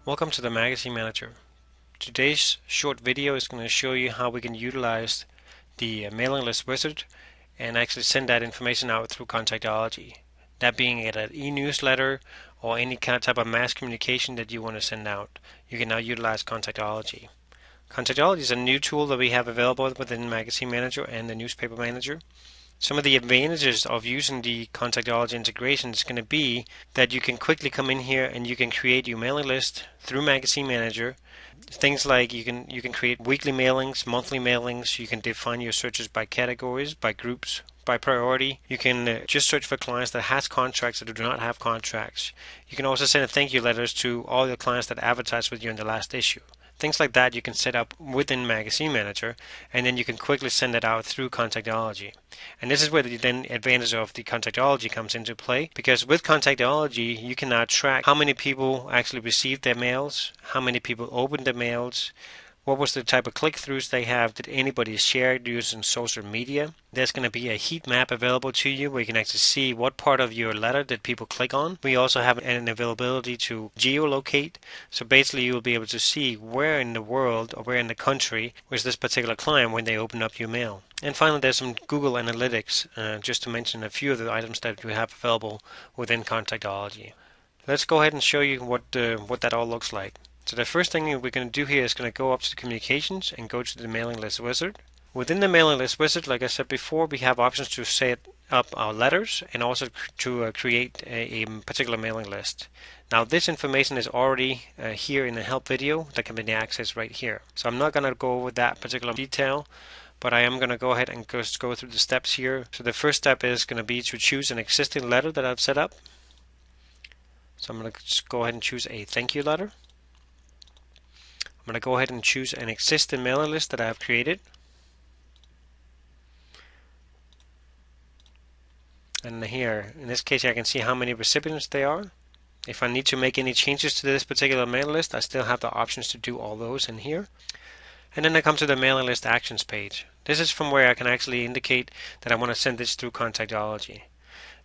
Welcome to the Magazine Manager. Today's short video is going to show you how we can utilize the mailing list wizard and actually send that information out through Contactology. That being an e-newsletter or any kind of type of mass communication that you want to send out, you can now utilize Contactology. Contactology is a new tool that we have available within Magazine Manager and the Newspaper Manager. Some of the advantages of using the Contactology integration is going to be that you can quickly come in here and you can create your mailing list through Magazine Manager. Things like you can create weekly mailings, monthly mailings. You can define your searches by categories, by groups, by priority. You can just search for clients that has contracts that do not have contracts. You can also send thank you letters to all your clients that advertised with you in the last issue. Things like that you can set up within Magazine Manager, and then you can quickly send it out through Contactology. And this is where the then advantage of the Contactology comes into play, because with Contactology you can now track how many people actually received their mails, how many people opened the mails, what was the type of click-throughs they have, did anybody share it using social media. There's going to be a heat map available to you where you can actually see what part of your letter did people click on. We also have an availability to geolocate, so basically you'll be able to see where in the world or where in the country was this particular client when they opened up your mail. And finally, there's some Google Analytics, just to mention a few of the items that we have available within Contactology. Let's go ahead and show you what that all looks like. So the first thing we're going to do here is going to go up to communications and go to the mailing list wizard. Within the mailing list wizard, like I said before, we have options to set up our letters and also to create a particular mailing list. Now this information is already here in the help video that can be accessed right here. So I'm not going to go over that particular detail, but I am going to go ahead and just go through the steps here. So the first step is going to be to choose an existing letter that I've set up. So I'm going to just go ahead and choose a thank you letter. I'm going to go ahead and choose an existing mailing list that I have created. And here, in this case, I can see how many recipients there are. If I need to make any changes to this particular mailing list, I still have the options to do all those in here. And then I come to the mailing list actions page. This is from where I can actually indicate that I want to send this through Contactology.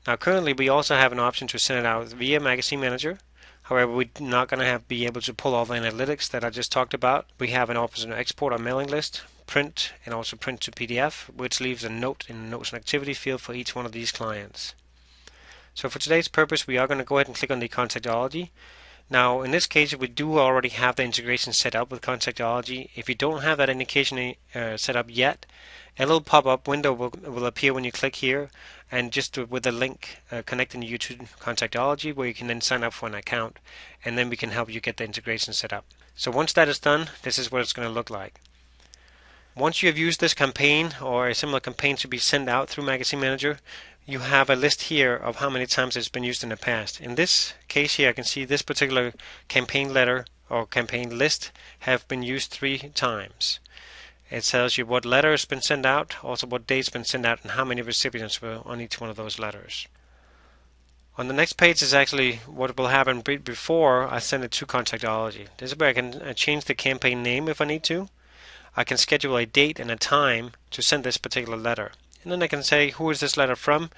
Now currently we also have an option to send it out via Magazine Manager. However, we're not going to be able to pull all the analytics that I just talked about. We have an option to export our mailing list, print, and also print to PDF, which leaves a note in the notes and activity field for each one of these clients. So for today's purpose, we are going to go ahead and click on the Contactology. Now, in this case, we do already have the integration set up with Contactology. If you don't have that indication set up yet, a little pop-up window will appear when you click here, and just with a link connecting you to Contactology, where you can then sign up for an account, and then we can help you get the integration set up. So once that is done, this is what it's going to look like. Once you have used this campaign or a similar campaign to be sent out through Magazine Manager, you have a list here of how many times it's been used in the past. In this case here, I can see this particular campaign letter or campaign list have been used 3 times. It tells you what letter has been sent out, also what date's been sent out, and how many recipients were on each one of those letters. On the next page is actually what will happen before I send it to Contactology. This is where I can change the campaign name if I need to. I can schedule a date and a time to send this particular letter. And then I can say who is this letter from,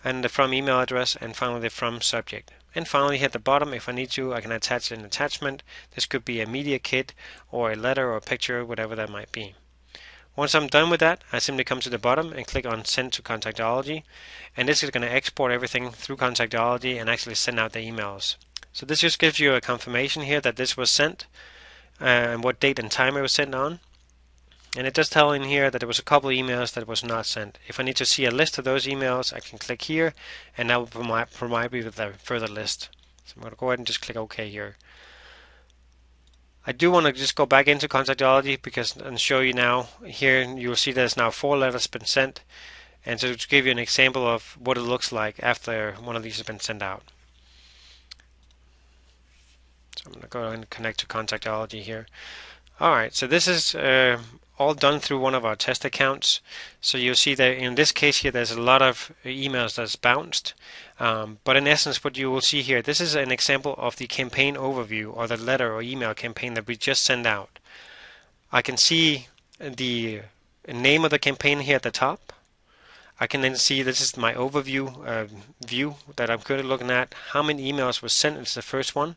and the from email address, and finally the from subject. And finally at the bottom, if I need to, I can attach an attachment. This could be a media kit or a letter or a picture, whatever that might be. Once I'm done with that, I simply come to the bottom and click on Send to Contactology, and this is going to export everything through Contactology and actually send out the emails. So this just gives you a confirmation here that this was sent and what date and time it was sent on. And it does tell in here that there was a couple of emails that was not sent. If I need to see a list of those emails, I can click here, and that will provide me with a further list. So I'm going to go ahead and just click OK here. I do want to just go back into Contactology and show you now. Here you'll see there's now 4 letters been sent, and so to give you an example of what it looks like after one of these has been sent out. So I'm going to go and connect to Contactology here. Alright, so this is all done through one of our test accounts. So you'll see that in this case here there's a lot of emails that's bounced. But in essence what you will see here, this is an example of the campaign overview or the letter or email campaign that we just sent out. I can see the name of the campaign here at the top. I can then see this is my overview view that I'm currently looking at. How many emails were sent is the first one.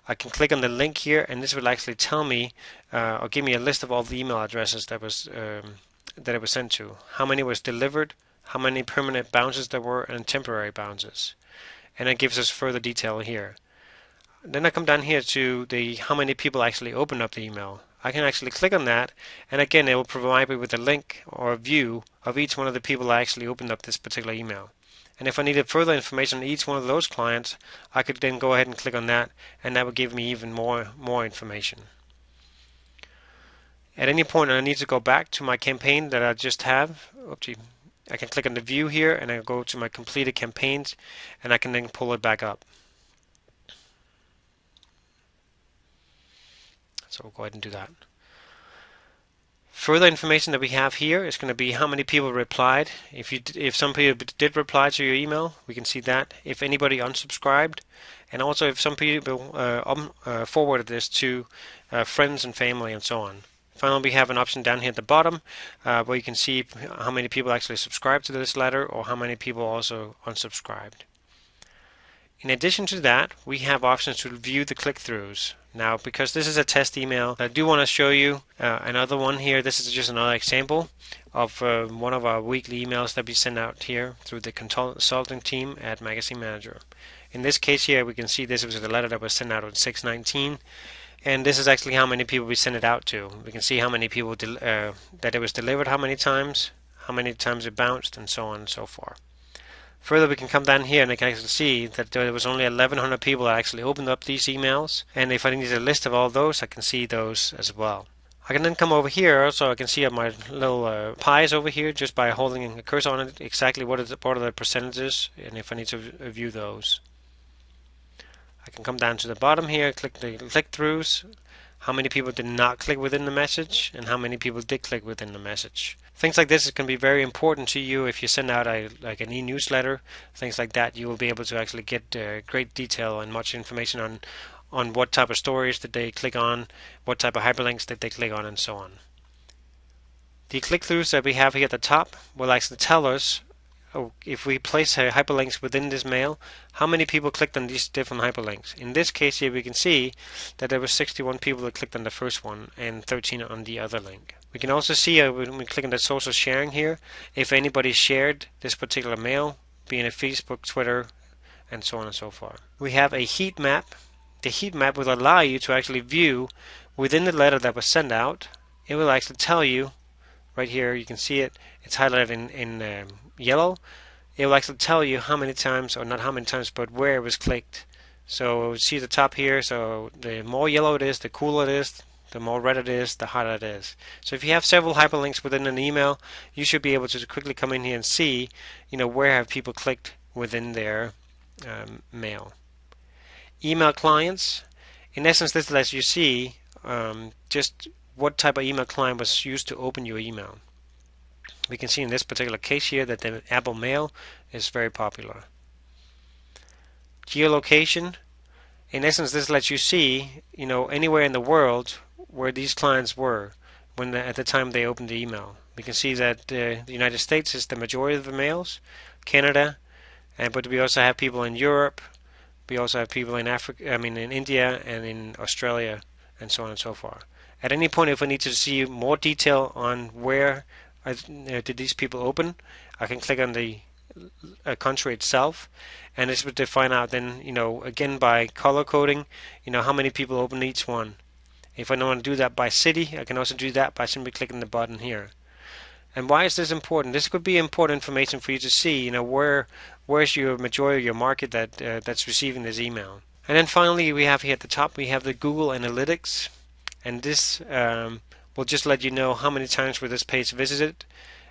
I can click on the link here, and this will actually tell me or give me a list of all the email addresses that it was sent to, how many was delivered, how many permanent bounces there were, and temporary bounces. And it gives us further detail here. Then I come down here to the how many people actually open up the email. I can actually click on that, and again it will provide me with a link or a view of each one of the people that actually opened up this particular email. And if I needed further information on each one of those clients, I could then go ahead and click on that, and that would give me even more information. At any point I need to go back to my campaign that I just have. Oopsie. I can click on the view here, and I go to my completed campaigns, and I can then pull it back up. So we'll go ahead and do that. Further information that we have here is going to be how many people replied. If some people did reply to your email, we can see that. If anybody unsubscribed, and also if some people forwarded this to friends and family and so on. Finally, we have an option down here at the bottom where you can see how many people actually subscribed to this letter or how many people also unsubscribed. In addition to that, we have options to view the click-throughs. Now, because this is a test email, I do want to show you another one here. This is just another example of one of our weekly emails that we send out here through the consulting team at Magazine Manager. In this case here, we can see this was a letter that was sent out on 6/19. And this is actually how many people we sent it out to. We can see how many people that it was delivered, how many times it bounced, and so on and so forth. Further, we can come down here and I can actually see that there was only 1,100 people that actually opened up these emails. And if I need a list of all those, I can see those as well. I can then come over here, so I can see my little pies over here just by holding a cursor on it exactly what are the percentages, and if I need to view those. I can come down to the bottom here, click the click-throughs, how many people did not click within the message, and how many people did click within the message. Things like this can be very important to you if you send out like an e-newsletter. Things like that, you will be able to actually get great detail and much information on what type of stories did they click on, what type of hyperlinks did they click on, and so on. The click-throughs that we have here at the top will actually tell us, if we place hyperlinks within this mail, how many people clicked on these different hyperlinks. In this case here, we can see that there were 61 people that clicked on the first one and 13 on the other link. We can also see when we click on the social sharing here, if anybody shared this particular mail, being a Facebook, Twitter, and so on and so forth. We have a heat map. The heat map will allow you to actually view within the letter that was sent out. It will actually tell you right here, you can see it, it's highlighted in yellow. It will actually tell you how many times, or not how many times, but where it was clicked. So see the top here, so the more yellow it is, the cooler it is, the more red it is, the hotter it is. So if you have several hyperlinks within an email, you should be able to quickly come in here and see, where have people clicked within their mail. Email clients, in essence, this lets you see just what type of email client was used to open your email. We can see in this particular case here that the Apple Mail is very popular. Geolocation, in essence, this lets you see, anywhere in the world where these clients were at the time they opened the email. We can see that the United States is the majority of the mails, Canada, but we also have people in Europe. We also have people in in India and in Australia, and so on and so forth. At any point, if I need to see more detail on where did these people open, I can click on the country itself, and this would define out then, again by color coding, how many people open each one. If I don't want to do that by city, I can also do that by simply clicking the button here. And why is this important? This could be important information for you to see, where's your majority of your market that's receiving this email. And then finally, we have here at the top, we have the Google Analytics, and this will just let you know how many times were this page visited,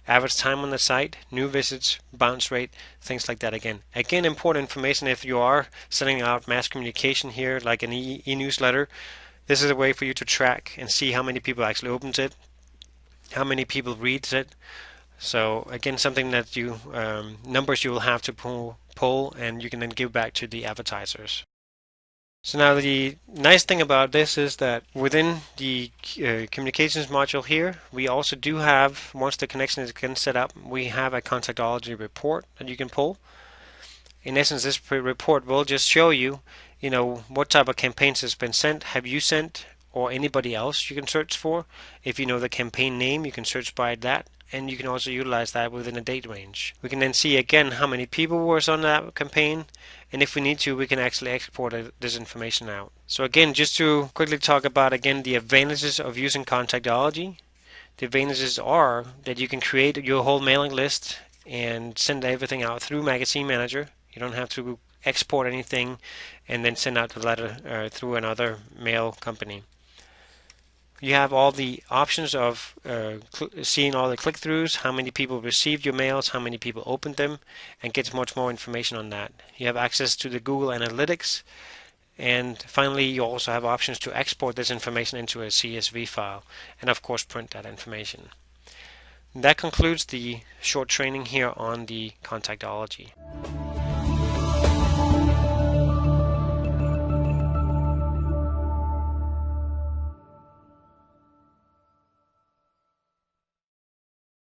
average time on the site, new visits, bounce rate, things like that again. Again, important information if you are sending out mass communication here, like an e-newsletter. This is a way for you to track and see how many people actually opens it, how many people reads it. So again, something that numbers you will have to pull, and you can then give back to the advertisers. So now the nice thing about this is that within the communications module here, we also do have, once the connection is again set up, we have a Contactology report that you can pull. In essence, this report will just show you what type of campaigns has been sent, have you sent, or anybody else you can search for. If you know the campaign name, you can search by that, and you can also utilize that within a date range. We can then see again how many people was on that campaign, and if we need to, we can actually export this information out. So again, just to quickly talk about again the advantages of using Contactology. The advantages are that you can create your whole mailing list and send everything out through Magazine Manager. You don't have to export anything and then send out the letter through another mail company. You have all the options of seeing all the click-throughs, how many people received your mails, how many people opened them, and gets much more information on that. You have access to the Google Analytics, and finally you also have options to export this information into a CSV file, and of course print that information. That concludes the short training here on the Contactology.